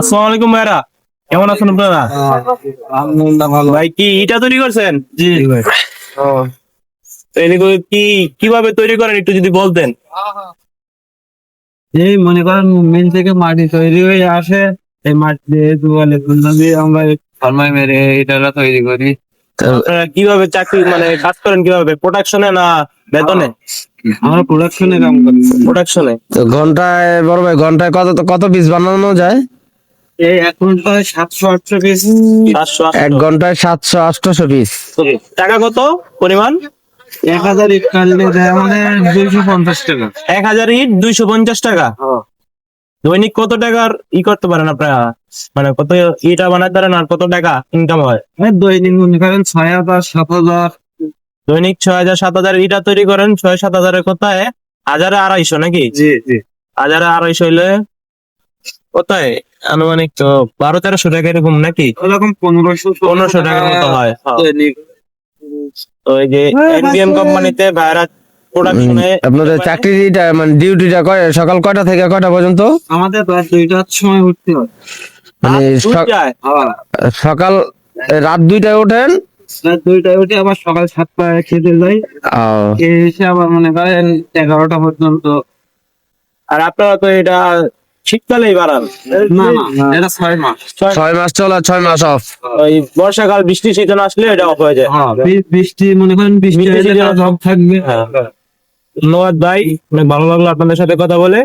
আসসালামু আলাইকুম ভাইরা, কেমন আছেন আপনারা? আলহামদুলিল্লাহ ভালো। ভাই কি ইটা তৈরি করছেন? জি ভাই। ও, তো এগুলো কি কিভাবে তৈরি করেন একটু যদি বলতেন। এই মনে করেন মিল থেকে মাটি তৈরি হয়ে আসে, এই মাটি দিয়ে দুয়ালে গুলো দিয়ে আমরা ফার্মায় মেরে এটা তৈরি করি। আপনারা কিভাবে চাকরি মানে কাজ করেন কিভাবে, প্রোডাকশনে না বেতনে? আমরা প্রোডাকশনে কাম করি। প্রোডাকশনে। তো ঘন্টায় বড় ভাই ঘন্টায় কত পিস বানানো যায়? এই এখন প্রায় 700-800 পিস। 700 এক ঘন্টায় 700-800 পিস। টাকা কত পরিমাণ? 1000 ইট কাটলে দেয় আমাদের 250 টাকা। 1000 ইট 250 টাকা। দৈনিক কত টাকার করতে পারেন আপনারা, মানে কত ইটা বানাতে পারেন আর কত টাকা ইনকাম হয়? দৈনিক মনে করেন 6000-7000। দৈনিক 6000-7000 ইটা তৈরি করেন। 6-7 হাজারের কোথায় 1000-250 নাকি? জি জি। 1000-250 হইলে কোথায় আনুমানিক তো 1200-1300 টাকা এরকম নাকি? ওরকম 1500 টাকার মতো হয়। দৈনিক। তো এই যে এনবিএম কোম্পানিতে ভাইরা প্রোডাকশনে আপনাদের চাকরিটা মানে ডিউটিটা সকাল কয়টা থেকে কয়টা পর্যন্ত? আমাদের রাত 2টার সময় উঠতে হয়। মানে সকাল রাত 2টায় ওঠেন? রাত 2টায় উঠে আবার সকাল 7টায় খেতে যাই। এসে আবার মনে করেন 11টা পর্যন্ত। আর আপনারা তো এটা শীতকালেই বাড়ান? না না, এটা 6 মাস। 6 মাস চল আর 6 মাস অফ। ওই বর্ষাকাল বৃষ্টি সিজন আসলে এটা অফ হয়ে যায়। বৃষ্টি মনে করেন বৃষ্টি বৃষ্টি হলে season জব থাকবে। ধন্যবাদ ভাই, অনেক ভালো লাগলো আপনাদের সাথে কথা বলে।